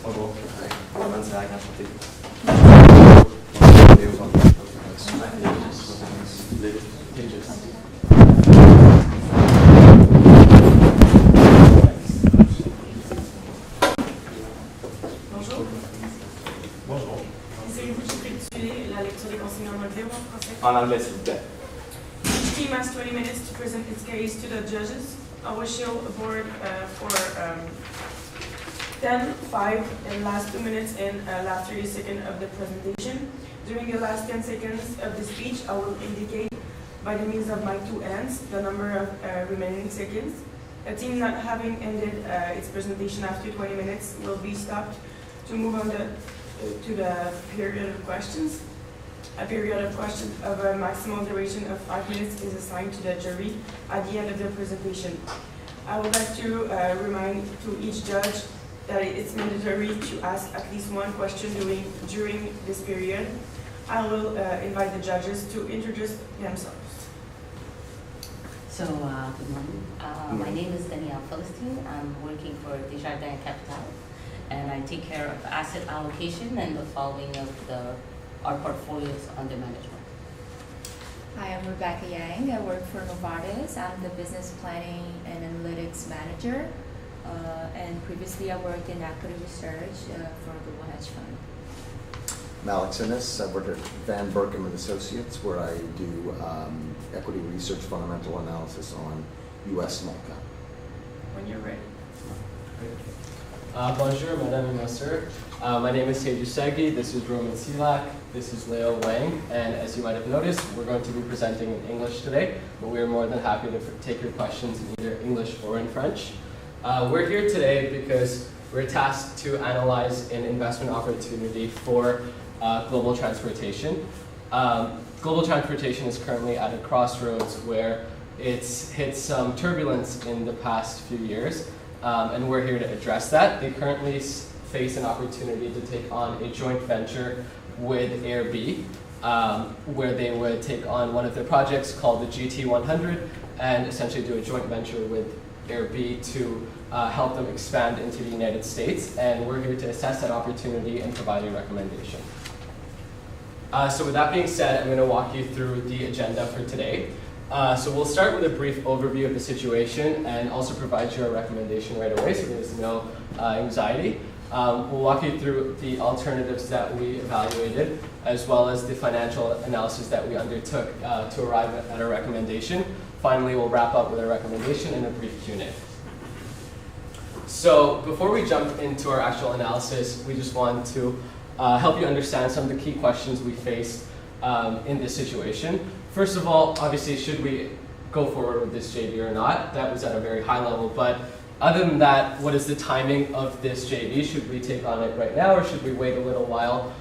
Bonjour. Roman Zag, enchanté. Bonjour. Bonjour. Essayez-vous de récapituler la lecture des consignes en anglais ou en français? En anglais, s'il vous plaît. Each team has 20 minutes to present its case to the judges. Always show a board for 10, 5, and last 2 minutes and last 30 seconds of the presentation. During the last 10 seconds of the speech, I will indicate by the means of my two hands the number of remaining seconds. A team not having ended its presentation after 20 minutes will be stopped to move on to the period of questions. A period of questions of a maximum duration of 5 minutes is assigned to the jury at the end of the presentation. I would like to remind to each judge that it's mandatory to ask at least one question during this period. I will invite the judges to introduce themselves. So, good morning. My name is Danielle Philistine. I'm working for Desjardins Capital, and I take care of asset allocation and the following of our portfolios under management. Hi, I'm Rebecca Yang. I work for Novartis. I'm the business planning and analytics manager. And previously I worked in equity research for a global hedge fund. I'm Alex Innes. I work at Van Berkem and Associates, where I do equity research fundamental analysis on U.S. small cap. When you're ready. Bonjour, Madame et Monsieur. My name is Seydou Segui. This is Roman Silak. This is Leo Wang. And as you might have noticed, we're going to be presenting in English today, but we are more than happy to take your questions in either English or in French. We're here today because we're tasked to analyze an investment opportunity for global transportation. Global transportation is currently at a crossroads where it's hit some turbulence in the past few years. And we're here to address that. They currently face an opportunity to take on a joint venture with AirB, where they would take on one of their projects called the GT100 and essentially do a joint venture with AirB to help them expand into the United States. And we're here to assess that opportunity and provide a recommendation. So with that being said, I'm going to walk you through the agenda for today. So we'll start with a brief overview of the situation and also provide you a recommendation right away so there's no anxiety. We'll walk you through the alternatives that we evaluated as well as the financial analysis that we undertook to arrive at a recommendation. Finally, we'll wrap up with a recommendation and a brief Q&A. So before we jump into our actual analysis, we just want to help you understand some of the key questions we faced in this situation. First of all, obviously, should we go forward with this JV or not? That was at a very high level, but other than that, what is the timing of this JV? Should we take on it right now or should we wait a little while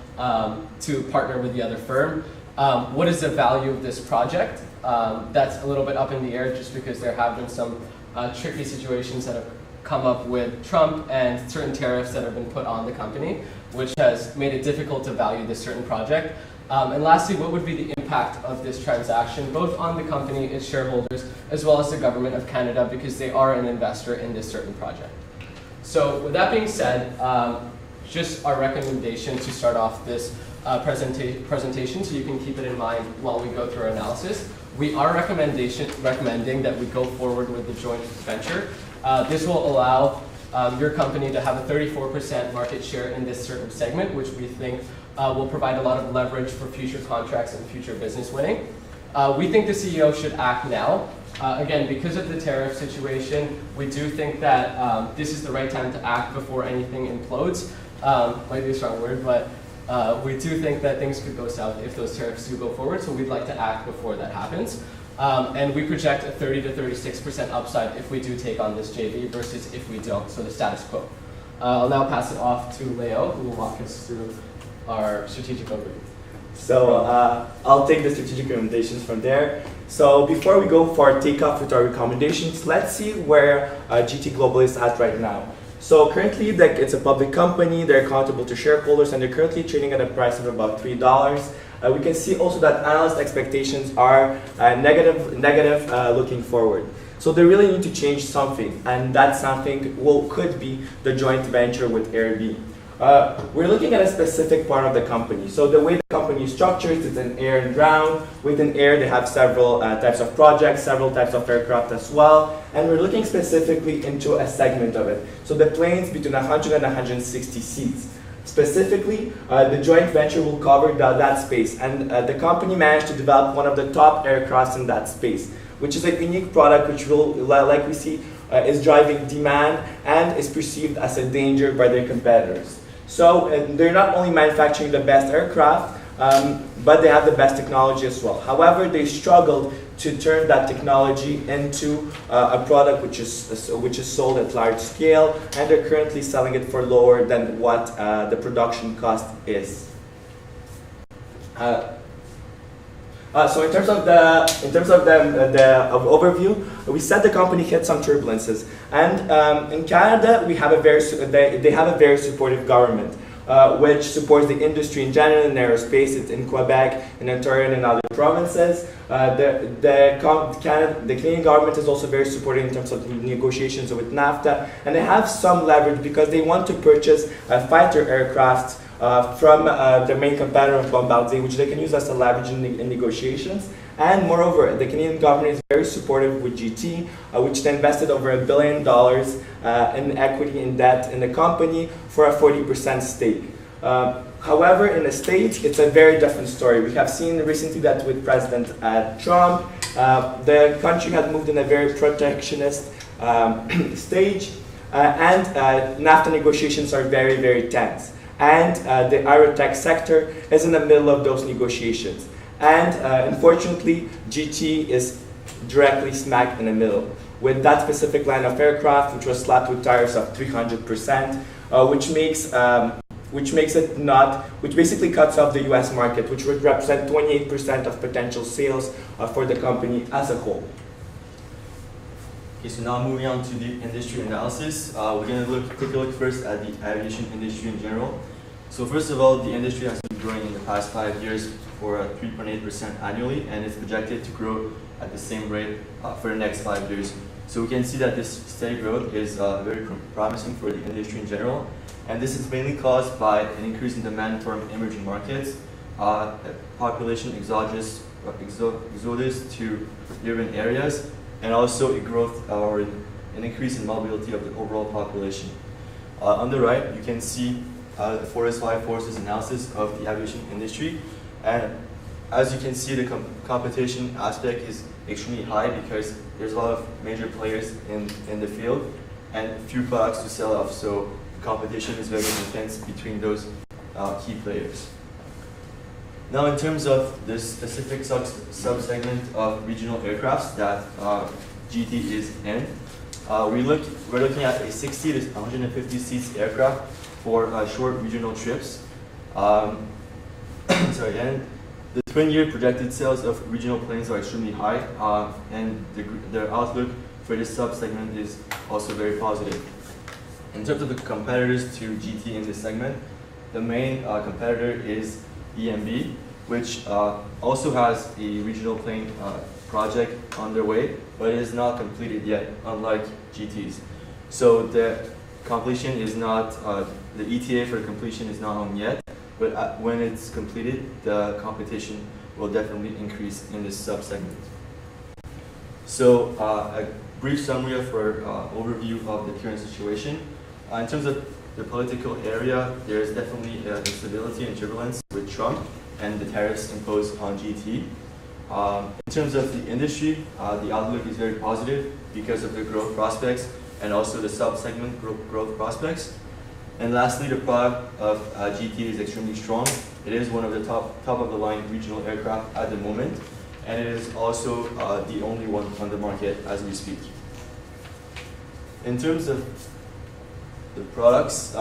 to partner with the other firm? What is the value of this project? That's a little bit up in the air just because there have been some tricky situations that have come up with Trump and certain tariffs that have been put on the company, which has made it difficult to value this certain project. And lastly, what would be the impact of this transaction, both on the company, its shareholders, as well as the government of Canada, because they are an investor in this certain project. So with that being said, just our recommendation to start off this presentation, so you can keep it in mind while we go through our analysis. We are recommending that we go forward with the joint venture. This will allow your company to have a 34% market share in this certain segment, which we think will provide a lot of leverage for future contracts and future business winning. We think the CEO should act now. Again, because of the tariff situation, we do think that this is the right time to act before anything implodes. Might be a strong word, but we do think that things could go south if those tariffs do go forward, so we'd like to act before that happens. And we project a 30 to 36% upside if we do take on this JV versus if we don't, so the status quo. I'll now pass it off to Leo, who will walk us through our strategic overview. So I'll take the strategic recommendations from there. So before we go for takeoff with our recommendations, let's see where GT Global is at right now. So currently, it's a public company, they're accountable to shareholders, and they're currently trading at a price of about $3. We can see also that analyst expectations are negative looking forward. So they really need to change something, and that something could be the joint venture with AirB. we're looking at a specific part of the company. So the way the company is structured is in air and ground. Within air, they have several types of projects, several types of aircraft as well. And we're looking specifically into a segment of it. So the planes between 100 and 160 seats. Specifically, the joint venture will cover that space. And the company managed to develop one of the top aircrafts in that space, which is a unique product which will, like we see, is driving demand and is perceived as a danger by their competitors. So they're not only manufacturing the best aircraft, but they have the best technology as well. However, they struggled to turn that technology into a product which is sold at large scale, and they're currently selling it for lower than what the production cost is. So in terms of the overview, we said the company hit some turbulences, and in Canada we have they have a very supportive government, which supports the industry in general in aerospace. It's in Quebec, in Ontario, and in other provinces. The Canadian government is also very supportive in terms of negotiations with NAFTA, and they have some leverage because they want to purchase fighter aircraft from their main competitor of Bombardier, which they can use as a leverage in negotiations. And moreover, the Canadian government is very supportive with GT, which they invested over $1 billion in equity and debt in the company for a 40% stake. However, in the States, it's a very different story. We have seen recently that with President Trump, the country had moved in a very protectionist stage, and NAFTA negotiations are very, very tense. And the aerotech sector is in the middle of those negotiations. And unfortunately, GT is directly smack in the middle with that specific line of aircraft, which was slapped with tires of 300%, which basically cuts off the U.S. market, which would represent 28% of potential sales for the company as a whole. Okay, so now moving on to the industry analysis, we're going to take a look first at the aviation industry in general. So first of all, the industry has been growing in the past 5 years for 3.8% annually, and it's projected to grow at the same rate for the next 5 years. So we can see that this steady growth is very promising for the industry in general, and this is mainly caused by an increase in demand from emerging markets, population exodus to urban areas, and also a growth or an increase in mobility of the overall population. On the right, you can see the five forces analysis of the aviation industry, and as you can see, the competition aspect is extremely high because there's a lot of major players in the field and few products to sell off, so competition is very intense between those key players. Now, in terms of this specific sub-segment of regional aircrafts that GT is in, we're looking at a 60 to 150 seats aircraft for short regional trips. And the twin-year projected sales of regional planes are extremely high, and the outlook for this sub-segment is also very positive. In terms of the competitors to GT in this segment, the main competitor is EMB, which also has a regional plane project underway, but it is not completed yet, unlike GT's. So the completion is not, the ETA for completion is not on yet, but when it's completed, the competition will definitely increase in this sub-segment. So a brief summary of our overview of the current situation. In terms of the political area, there is definitely instability and turbulence with Trump and the tariffs imposed on GT. In terms of the industry, the outlook is very positive because of the growth prospects and also the sub-segment growth prospects. And lastly, the product of GT is extremely strong. It is one of the top of the line regional aircraft at the moment, and it is also the only one on the market as we speak. In terms of the products,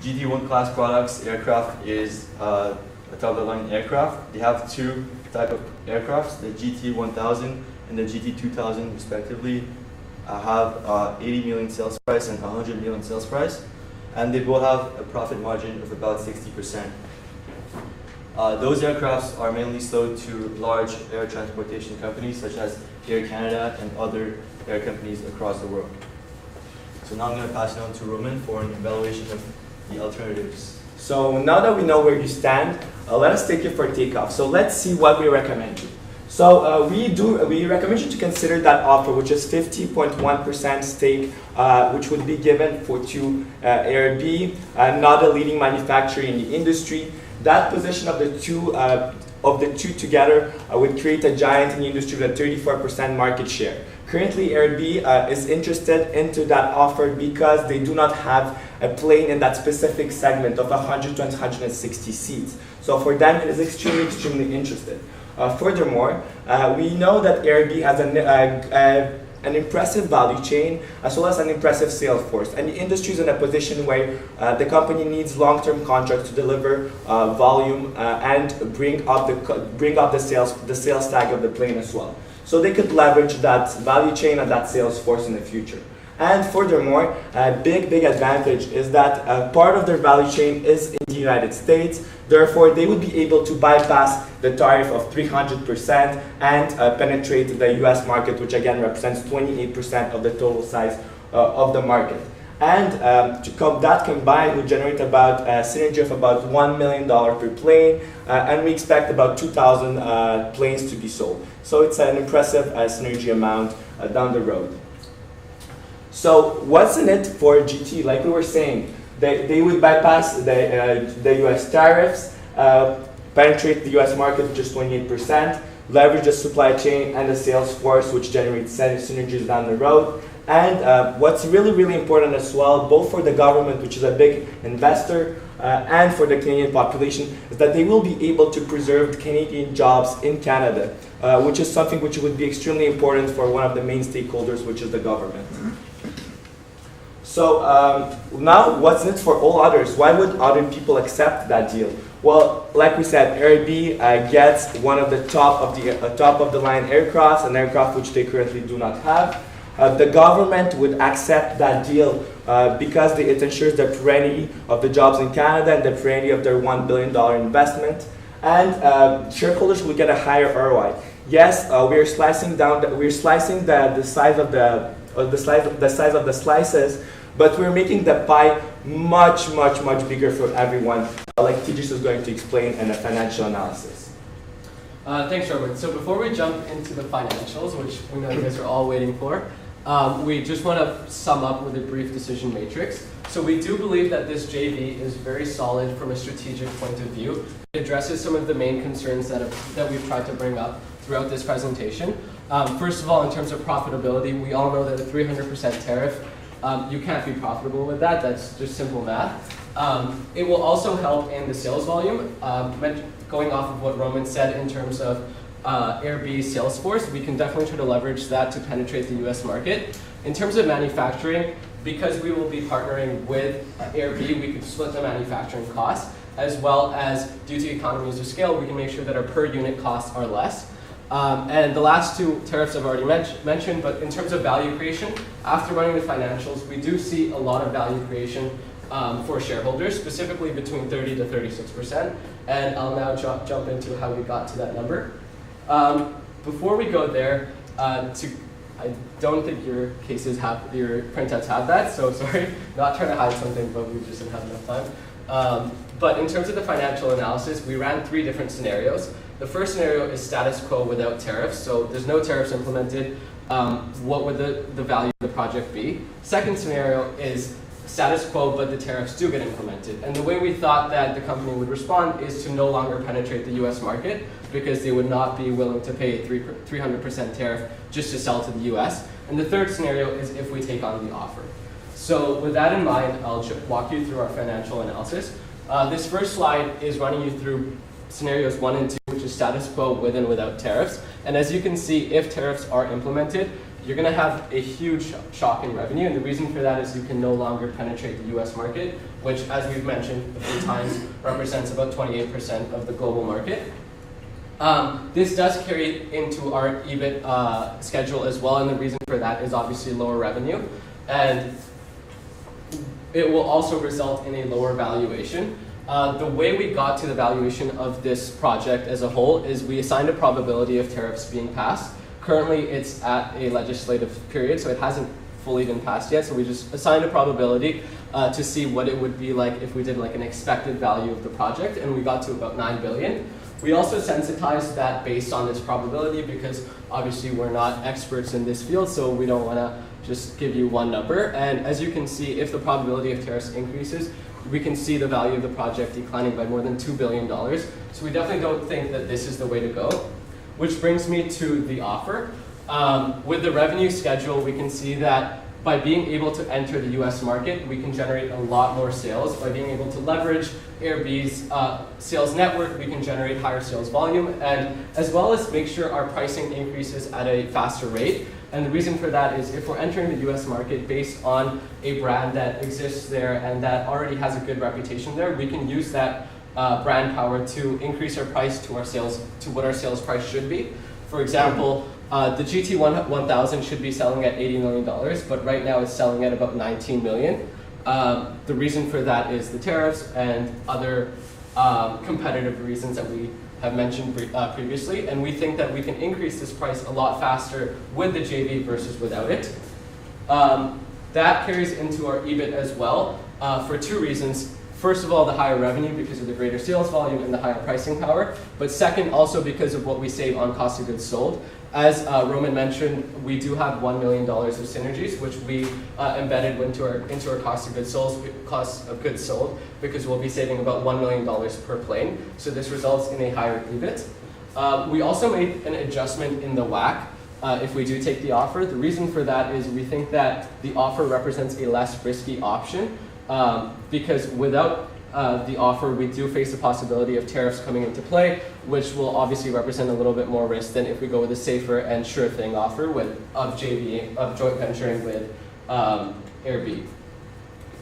GT1 class products aircraft is a top of the line aircraft. They have two type of aircrafts, the GT1000 and the GT2000 respectively. Have 80 million sales price and 100 million sales price, and they both have a profit margin of about 60%. Those aircrafts are mainly sold to large air transportation companies such as Air Canada and other air companies across the world. So now I'm going to pass it on to Roman for an evaluation of the alternatives. So now that we know where you stand, let us take you for takeoff. So let's see what we recommend you. So we recommend you to consider that offer, which is 50.1% stake, which would be given to ARB, not a leading manufacturer in the industry. That position of the two together would create a giant in the industry with a 34% market share. Currently, ARB is interested into that offer because they do not have a plane in that specific segment of 100 to 160 seats. So for them, it is extremely interested. Furthermore, we know that ARB has an impressive value chain as well as an impressive sales force, and the industry is in a position where the company needs long-term contracts to deliver volume and bring up the sales tag of the plane as well. So they could leverage that value chain and that sales force in the future. And furthermore, a big advantage is that part of their value chain is in the United States. Therefore, they would be able to bypass the tariff of 300% and penetrate the US market, which again represents 28% of the total size of the market. And that combined would generate about a synergy of about $1 million per plane, and we expect about 2,000 planes to be sold. So it's an impressive synergy amount down the road. So what's in it for GT? Like we were saying, they would bypass the US tariffs, penetrate the US market, which is 28%, leverage the supply chain and the sales force, which generates synergies down the road. And what's really important as well, both for the government, which is a big investor, and for the Canadian population, is that they will be able to preserve Canadian jobs in Canada, which is something which would be extremely important for one of the main stakeholders, which is the government. So now, what's in it for all others? Why would other people accept that deal? Well, like we said, ARB gets one of the top of the line aircrafts, an aircraft which they currently do not have. The government would accept that deal because it ensures the perenniality of the jobs in Canada and the perenniality of their $1 billion investment. And shareholders will get a higher ROI. Yes, we're slicing the size of the slices, but we're making the pie much bigger for everyone, like Tejas is going to explain in a financial analysis. Thanks, Robert. So before we jump into the financials, which we know you guys are all waiting for, we just want to sum up with a brief decision matrix. So we do believe that this JV is very solid from a strategic point of view. It addresses some of the main concerns that we've tried to bring up throughout this presentation. First of all, in terms of profitability, we all know that a 300% tariff, you can't be profitable with that. That's just simple math. It will also help in the sales volume. Going off of what Roman said in terms of ARB's sales force, we can definitely try to leverage that to penetrate the US market. In terms of manufacturing, because we will be partnering with ARB, we could split the manufacturing costs, as well as due to economies of scale, we can make sure that our per unit costs are less. And the last two tariffs I've already mentioned, but in terms of value creation, after running the financials, we do see a lot of value creation for shareholders, specifically between 30 to 36%. And I'll now jump into how we got to that number. Before we go there, I don't think your printouts have that, so sorry, not trying to hide something, but we just didn't have enough time. But in terms of the financial analysis, we ran 3 different scenarios. The first scenario is status quo without tariffs, so there's no tariffs implemented. What would the value of the project be? Second scenario is status quo, but the tariffs do get implemented. And the way we thought that the company would respond is to no longer penetrate the US market, because they would not be willing to pay a 300% tariff just to sell to the US. And the third scenario is if we take on the offer. So with that in mind, I'll walk you through our financial analysis. This first slide is running you through scenarios 1 and 2, which is status quo with and without tariffs. And as you can see, if tariffs are implemented, you're going to have a huge shock in revenue. And the reason for that is you can no longer penetrate the US market, which, as we've mentioned a few times, represents about 28% of the global market. This does carry into our EBIT schedule as well, and the reason for that is obviously lower revenue. And it will also result in a lower valuation. The way we got to the valuation of this project as a whole is we assigned a probability of tariffs being passed. Currently, it's at a legislative period, so it hasn't fully been passed yet, so we just assigned a probability to see what it would be like if we did like an expected value of the project, and we got to about 9 billion. We also sensitized that based on this probability because obviously we're not experts in this field, so we don't want to just give you one number. And as you can see, if the probability of tariffs increases, we can see the value of the project declining by more than $2 billion. So we definitely don't think that this is the way to go. Which brings me to the offer. With the revenue schedule, we can see that by being able to enter the US market, we can generate a lot more sales. By being able to leverage Airbnb's sales network, we can generate higher sales volume, and as well as make sure our pricing increases at a faster rate. And the reason for that is if we're entering the US market based on a brand that exists there and that already has a good reputation there, we can use that brand power to increase our price to what our sales price should be. For example, the GT 1000 should be selling at $80 million, but right now it's selling at about 19 million. The reason for that is the tariffs and other competitive reasons that we have mentioned previously, and we think that we can increase this price a lot faster with the JV versus without it. That carries into our EBIT as well for two reasons. First of all, the higher revenue because of the greater sales volume and the higher pricing power, but second, also because of what we save on cost of goods sold. As Roman mentioned, we do have $1 million of synergies, which we embedded into our cost of goods sold, because we'll be saving about $1 million per plane. So this results in a higher EBIT. We also made an adjustment in the WACC if we do take the offer. The reason for that is we think that the offer represents a less risky option, because without the offer, we do face the possibility of tariffs coming into play, which will obviously represent a little bit more risk than if we go with a safer and sure thing offer of joint venturing with Airbnb.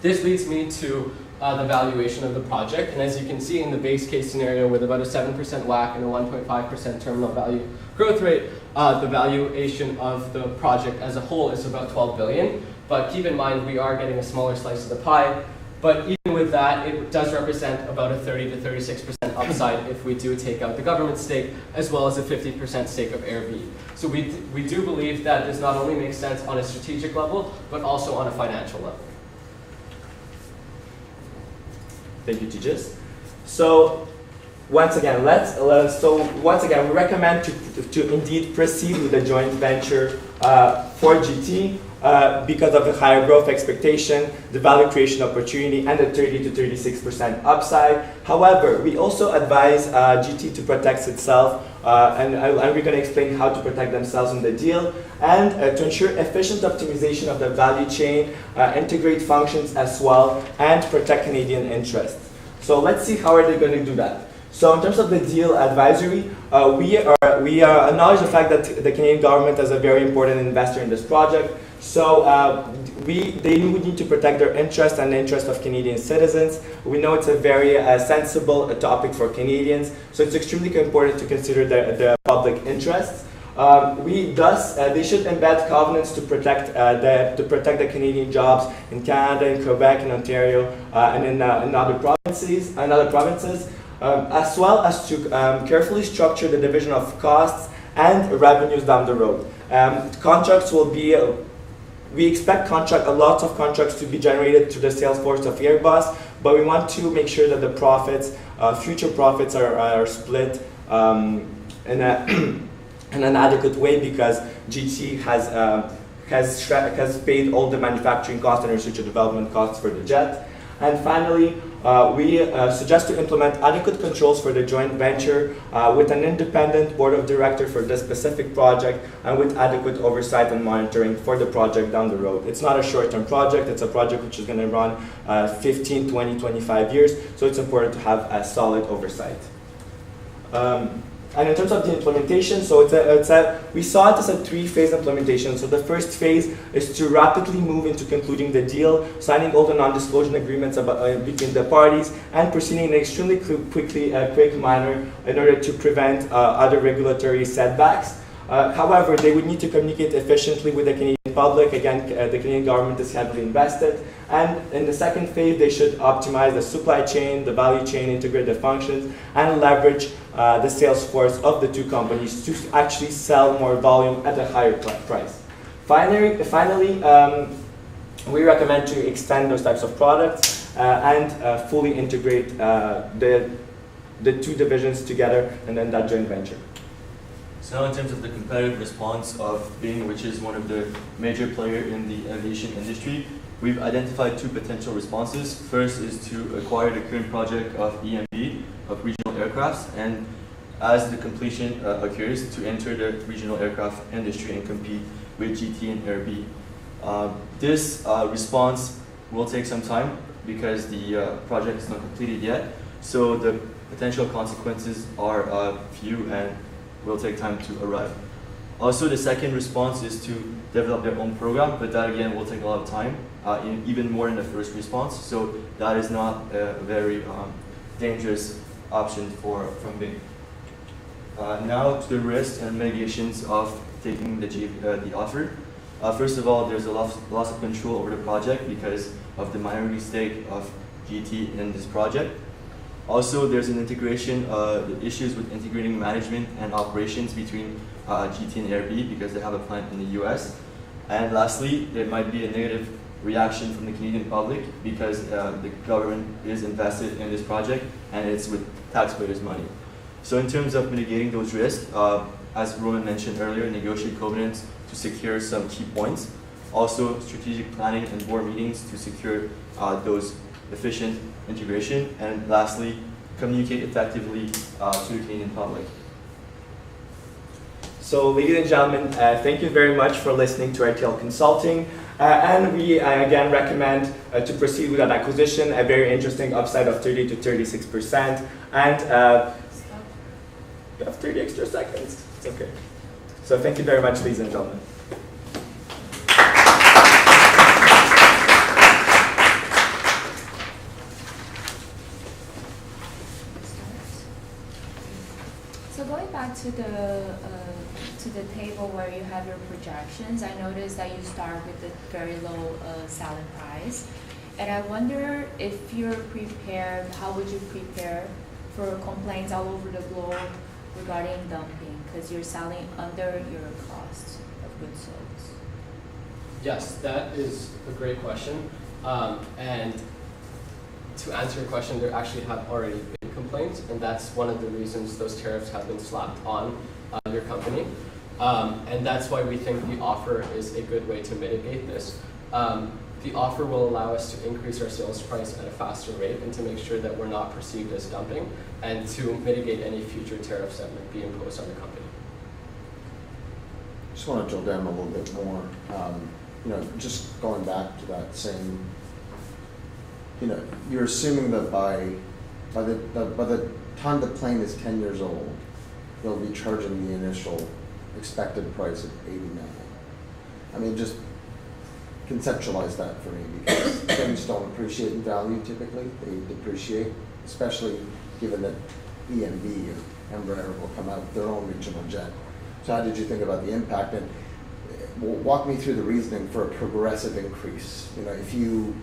This leads me to the valuation of the project, and as you can see in the base case scenario with about a 7% WACC and a 1.5% terminal value growth rate, the valuation of the project as a whole is about 12 billion. But keep in mind, we are getting a smaller slice of the pie. But even with that, it does represent about a 30 to 36% upside if we do take out the government stake, as well as a 50% stake of Airbnb. So we do believe that this not only makes sense on a strategic level, but also on a financial level. Thank you, Tejas. So once again, we recommend to indeed proceed with the joint venture for GT. Because of the higher growth expectation, the value creation opportunity, and the 30 to 36% upside. However, we also advise GT to protect itself, and we're going to explain how to protect themselves in the deal, and to ensure efficient optimization of the value chain, integrate functions as well, and protect Canadian interests. So let's see how are they going to do that. So in terms of the deal advisory, we acknowledge the fact that the Canadian government is a very important investor in this project. So they would need to protect their interest and the interest of Canadian citizens. We know it's a very sensible topic for Canadians, so it's extremely important to consider the public interests. They should embed covenants to protect the Canadian jobs in Canada, in Quebec, in Ontario, and in other provinces. As well as to carefully structure the division of costs and revenues down the road. Contracts will be, we expect a lot of contracts to be generated to the sales force of Airbus, but we want to make sure that the profits, future profits are split in an adequate way, because GT has paid all the manufacturing costs and research and development costs for the jet. And finally, we suggest to implement adequate controls for the joint venture with an independent board of directors for this specific project, and with adequate oversight and monitoring for the project down the road. It's not a short-term project, it's a project which is going to run 15, 20, 25 years, so it's important to have a solid oversight. And in terms of the implementation, so we saw it as a three-phase implementation. So the first phase is to rapidly move into concluding the deal, signing all the non-disclosure agreements between the parties, and proceeding in an extremely quick manner in order to prevent other regulatory setbacks. However, they would need to communicate efficiently with the Canadian public. Again, the Canadian government is heavily invested. And in the second phase, they should optimize the supply chain, the value chain, integrate the functions, and leverage the sales force of the two companies to actually sell more volume at a higher price. Finally, we recommend to extend those types of products and fully integrate the two divisions together and then that joint venture. So now in terms of the competitive response of Bing, which is one of the major players in the aviation industry, we've identified two potential responses. First is to acquire the current project of EMB, of regional aircrafts, and as the completion occurs, to enter the regional aircraft industry and compete with GT and Air B. This response will take some time because the project is not completed yet, so the potential consequences are few and will take time to arrive. Also, the second response is to develop their own program, but that again will take a lot of time, even more in the first response, so that is not a very dangerous option from Bing. Now to the risks and mitigations of taking the offer. First of all, there's a loss of control over the project because of the minority stake of GT in this project. Also, there's an integration, issues with integrating management and operations between GT and Air B because they have a plant in the US. And lastly, there might be a negative reaction from the Canadian public because the government is invested in this project and it's with taxpayers' money. So in terms of mitigating those risks, as Roman mentioned earlier, negotiate covenants to secure some key points. Also, strategic planning and board meetings to secure those efficient integration. And lastly, communicate effectively to the Canadian public. So, ladies and gentlemen, thank you very much for listening to RTL Consulting. And we again recommend to proceed with that acquisition, a very interesting upside of 30 to 36%. And you have 30 extra seconds. It's okay. So, thank you very much, ladies and gentlemen. So going back to the table where you have your projections, I noticed that you start with a very low selling price, and I wonder if you're prepared. How would you prepare for complaints all over the globe regarding dumping? Because you're selling under your cost of goods sold. Yes, that is a great question. And to answer your question, there actually have already been complaints, and that's one of the reasons those tariffs have been slapped on your company. And that's why we think the offer is a good way to mitigate this. The offer will allow us to increase our sales price at a faster rate and to make sure that we're not perceived as dumping and to mitigate any future tariffs that might be imposed on the company. Just want to drill down a little bit more. Just going back to that same, you're assuming that by the time the plane is 10 years old, they'll be charging the initial expected price of $89. I mean, just conceptualize that for me, because things don't appreciate in value typically. They depreciate, especially given that EMB or Embraer will come out with their own regional jet. So how did you think about the impact? And walk me through the reasoning for a progressive increase. If you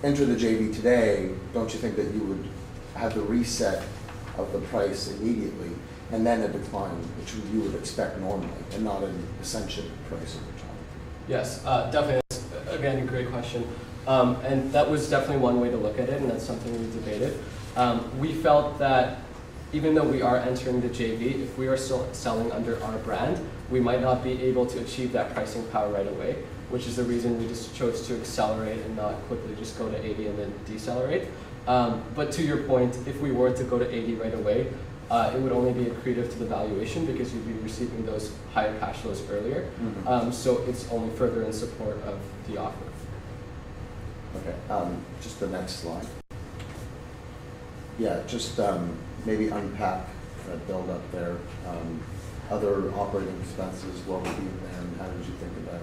enter the JV today, don't you think that you would have the reset of the price immediately and then a decline, which you would expect normally, and not an ascension price over time? Yes, definitely. That's, again, a great question. And that was definitely one way to look at it, and that's something we debated. We felt that even though we are entering the JV, if we are still selling under our brand, we might not be able to achieve that pricing power right away, which is the reason we just chose to accelerate and not quickly just go to 80 and then decelerate. But to your point, if we were to go to 80 right away, it would only be accretive to the valuation because you'd be receiving those higher cash flows earlier. Mm-hmm. So it's only further in support of the offer. Okay, just the next slide. Yeah, just maybe unpack that build up there. Other operating expenses, what would be in there, and how did you think about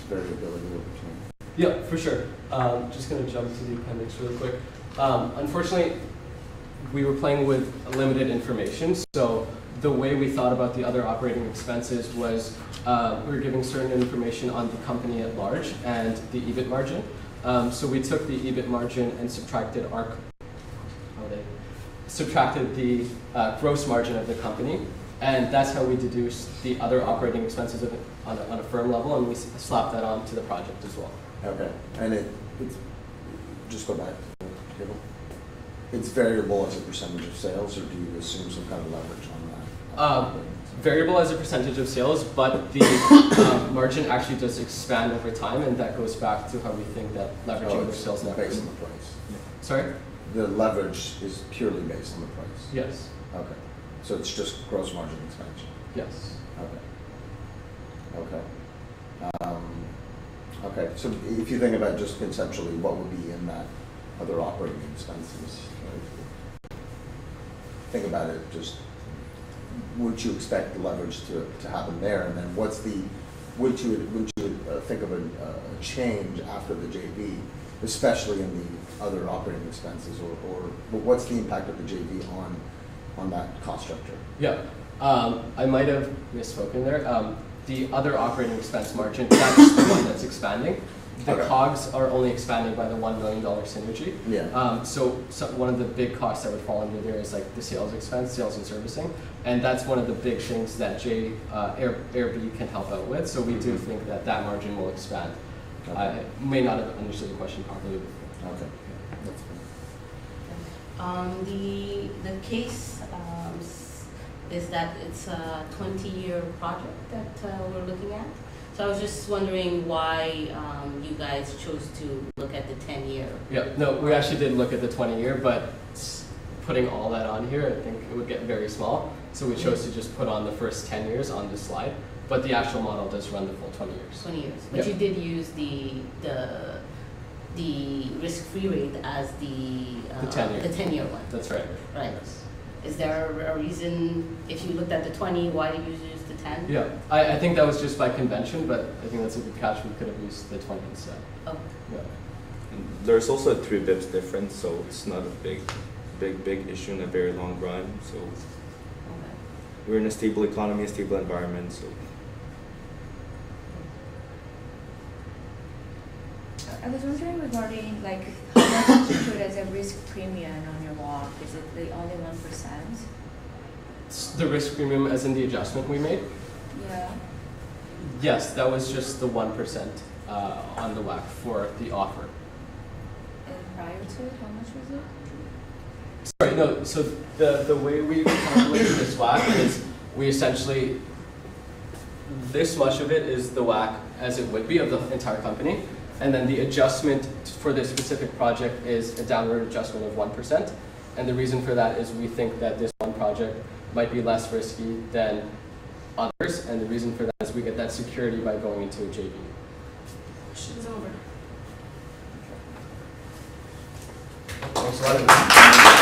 variability over time? Yeah, for sure. Just going to jump to the appendix really quick. Unfortunately, we were playing with limited information, so the way we thought about the other operating expenses was we were giving certain information on the company at large and the EBIT margin. So we took the EBIT margin and subtracted the gross margin of the company, and that's how we deduced the other operating expenses on a firm level, and we slapped that on to the project as well. Okay, and it's, just go back to the table. It's variable as a percentage of sales, or do you assume some kind of leverage on that? Variable as a percentage of sales, but the margin actually does expand over time, and that goes back to how we think that leveraging their sales network. Based on the price. Sorry? The leverage is purely based on the price? Yes. Okay, so it's just gross margin expansion? Yes. Okay. Okay, so if you think about just conceptually, what would be in that other operating expenses? Right? Think about it, just, would you expect the leverage to happen there? And then what's the, would you think of a change after the JV, especially in the other operating expenses, or what's the impact of the JV on that cost structure? Yeah, I might have misspoken there. The other operating expense margin, that's the one that's expanding. The Okay. COGS are only expanding by the $1 million synergy. Yeah. So one of the big costs that would fall under there is like the sales expense, sales and servicing, and that's one of the big things that Airb can help out with. So we do think that that margin will expand. Okay. I may not have understood the question properly before. Okay. That's fine. The case is that it's a 20-year project that we're looking at. So I was just wondering why you guys chose to look at the 10-year. Yeah, no, we actually did look at the 20-year, but putting all that on here, I think it would get very small. So we chose to just put on the first 10 years on this slide, but the actual model does run the full 20 years. 20 years. But Yep. you did use the risk-free rate as the 10-year. The 10-year one. That's right. Right. Yes. Is there a reason, if you looked at the 20, why did you use the 10? Yeah, I think that was just by convention, but I think that's a good catch. We could have used the 20 instead. Oh. Yeah. And there's also a 3 bips difference, so it's not a big issue in a very long run. So Okay. we're in a stable economy, a stable environment. So I was wondering regarding like how much you put as a risk premium on your walk. Is it the only 1%? The risk premium, as in the adjustment we made. Yeah. Yes, that was just the 1% on the WAC for the offer. And prior to it, how much was it? Sorry, no. So the way we calculated this WAC is we essentially, this much of it is the WAC as it would be of the entire company, and then the adjustment for this specific project is a downward adjustment of 1%. And the reason for that is we think that this one project might be less risky than others, and the reason for that is we get that security by going into a JV. Questions over. Thanks a lot.